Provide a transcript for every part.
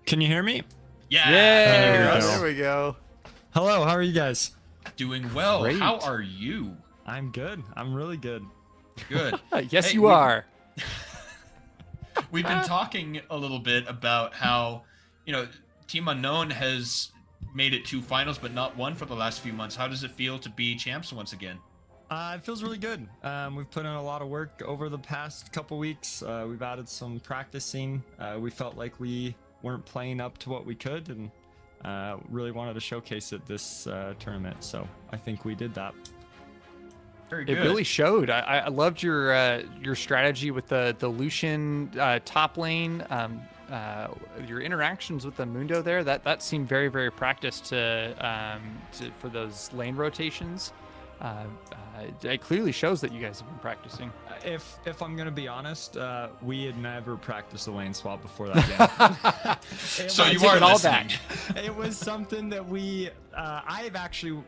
Can you hear me? Yeah. Yeah, There there we go. Hello, how are you guys? Doing well. Great. How are you? I'm good. I'm really good. Good. Yes, Hey, you are. We've been talking a little bit about how, Team Unknown has made it to finals but not won for the last few months. How does it feel to be champs once again? It feels really good. We've put in a lot of work over the past couple weeks. We've added some practicing. We felt like we weren't playing up to what we could and really wanted to showcase it this tournament. So I think we did that. Very It good. really showed. I loved your strategy with the Lucian top lane. Your interactions with the Mundo there, that seemed very, very practiced for those lane rotations. It clearly shows that you guys have been practicing. If I'm gonna be honest, we had never practiced a lane swap before that game. So you take are it all listening. back. It was something that I've actually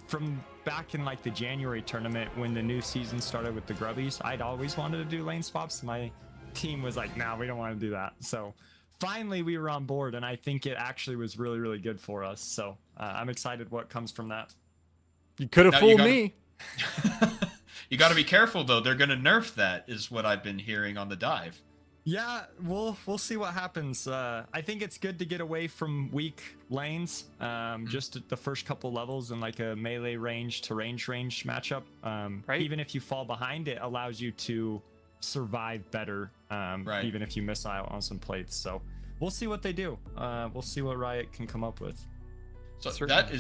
from back in like the January tournament when the new season started with the Grubbies, I'd always wanted to do lane swaps. My team was like, nah, we don't want to do that. So finally we were on board, and I think it actually was really, really good for us. So I'm excited what comes from that. You could have Now you fooled gotta- me. You got to be careful though. They're going to nerf that, is what I've been hearing on the dive. Yeah, we'll see what happens. I think it's good to get away from weak lanes, just at the first couple levels in like a melee range to range matchup. Right. Even if you fall behind, it allows you to survive better, Right. even if you miss out on some plates. So we'll see what they do. We'll see what Riot can come up with. So Certainly.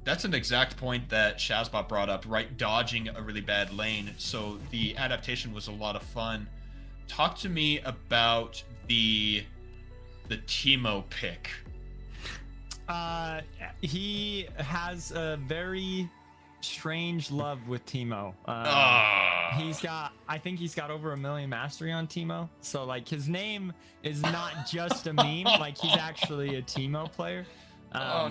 that's an exact point that Shazbot brought up, right? Dodging a really bad lane. So the adaptation was a lot of fun. Talk to me about the Teemo pick. He has a very strange love with Teemo. I think he's got over 1 million mastery on Teemo. So like his name is not just a meme, like he's actually a Teemo player.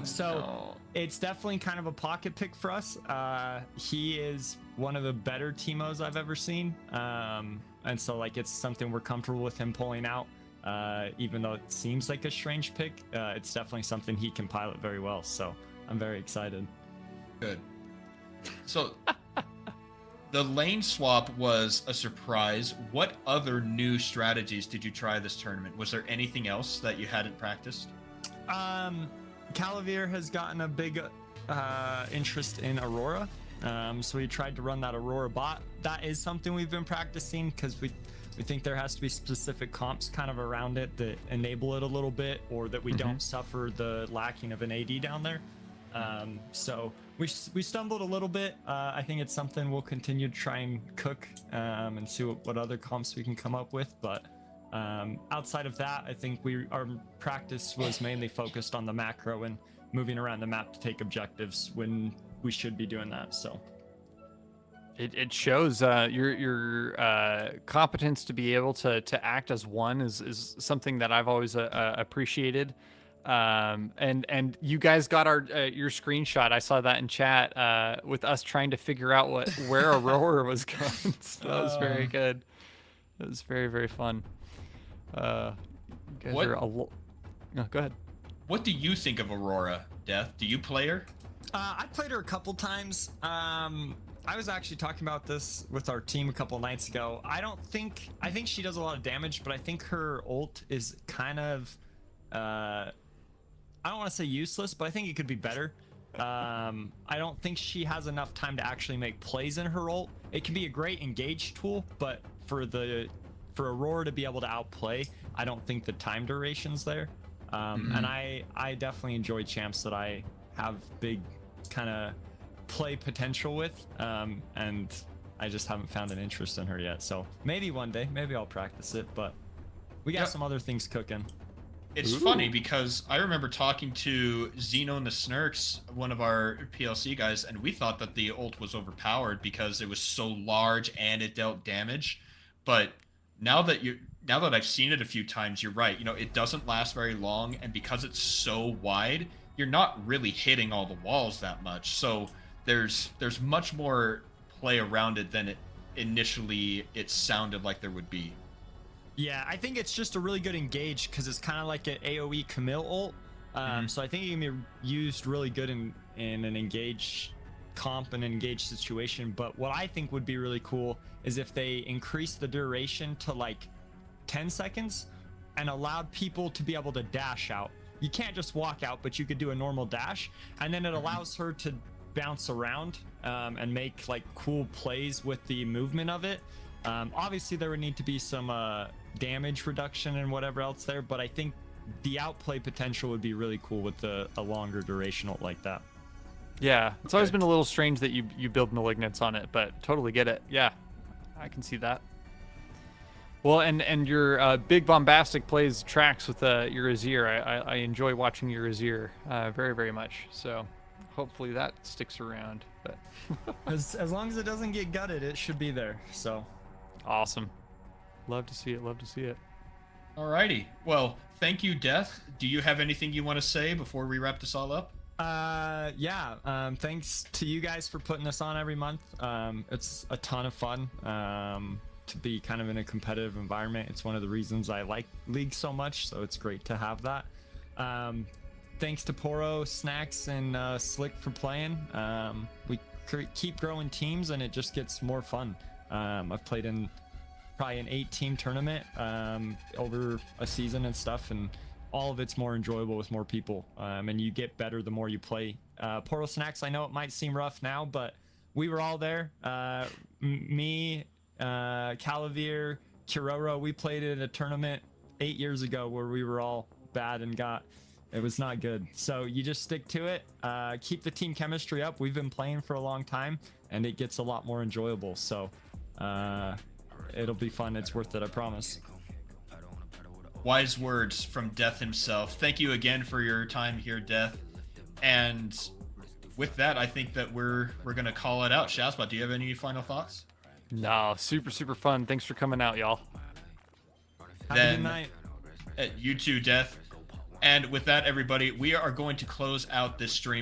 So it's definitely kind of a pocket pick for us. He is one of the better Teemos I've ever seen. And so like it's something we're comfortable with him pulling out. Even though it seems like a strange pick, it's definitely something he can pilot very well. So I'm very excited. Good. So the lane swap was a surprise. What other new strategies did you try this tournament? Was there anything else that you hadn't practiced? Calavir has gotten a big interest in Aurora. So we tried to run that Aurora bot. That is something we've been practicing because we think there has to be specific comps kind of around it that enable it a little bit, or that we don't suffer the lacking of an AD down there. So we stumbled a little bit. I think it's something we'll continue to try and cook and see what other comps we can come up with. But outside of that, I think our practice was mainly focused on the macro and moving around the map to take objectives when we should be doing that. So It shows your competence to be able to act as one is something that I've always appreciated. And you guys got your screenshot. I saw that in chat with us trying to figure out where Aurora was going. So that was very good. It was very, very fun. You guys What- are no, go ahead. What do you think of Aurora, Death? Do you play her? I played her a couple times. I was actually talking about this with our team a couple nights ago. I think she does a lot of damage, but I think her ult is kind of I don't want to say useless, but I think it could be better. I don't think she has enough time to actually make plays in her ult. It can be a great engage tool, but for Aurora to be able to outplay, I don't think the time duration's there. And I definitely enjoy champs that I have big kind of play potential with, and I just haven't found an interest in her yet. So maybe one day, maybe I'll practice it, but we got Yeah. some other things cooking. It's funny because I remember talking to Zeno and the Snurks, one of our PLC guys, and we thought that the ult was overpowered because it was so large and it dealt damage. But now that I've seen it a few times, you're right. It doesn't last very long, and because it's so wide, you're not really hitting all the walls that much. So there's much more play around it than it sounded like there would be. Yeah, I think it's just a really good engage because it's kind of like an AoE Camille ult. So I think it can be used really good in an engage comp and engage situation. But what I think would be really cool is if they increase the duration to like 10 seconds and allowed people to be able to dash out. You can't just walk out, but you could do a normal dash, and then it allows her to bounce around and make like cool plays with the movement of it. Obviously there would need to be some damage reduction and whatever else there, but I think the outplay potential would be really cool with a longer duration ult like that. Yeah, it's always been a little strange that you build Malignance on it, but totally get it. Yeah, I can see that. Well, and your big bombastic plays tracks with your Azir. I enjoy watching your Azir very, very much. So hopefully that sticks around. But as long as it doesn't get gutted, it should be there. So awesome. Love to see it. Love to see it. Alrighty. Well, thank you, Death. Do you have anything you want to say before we wrap this all up? Yeah. Thanks to you guys for putting this on every month. It's a ton of fun. To be kind of in a competitive environment. It's one of the reasons I like League so much, so it's great to have that. Thanks to Poro, Snacks, and Slick for playing. We keep growing teams and it just gets more fun. I've played in probably an 8-team tournament over a season and stuff, and all of it's more enjoyable with more people, and you get better the more you play. Poro, Snacks, I know it might seem rough now, but we were all there. Me, Calavir, Kiroro, we played in a tournament 8 years ago where we were all bad and it was not good. So you just stick to it, keep the team chemistry up. We've been playing for a long time and it gets a lot more enjoyable. So it'll be fun. It's worth it, I promise. Wise words from Death himself. Thank you again for your time here, Death. And with that, I think that we're gonna call it out. Shazbot, do you have any final thoughts? No, super fun. Thanks for coming out, y'all. Have a good night. You too, Death. And with that, everybody, we are going to close out this stream.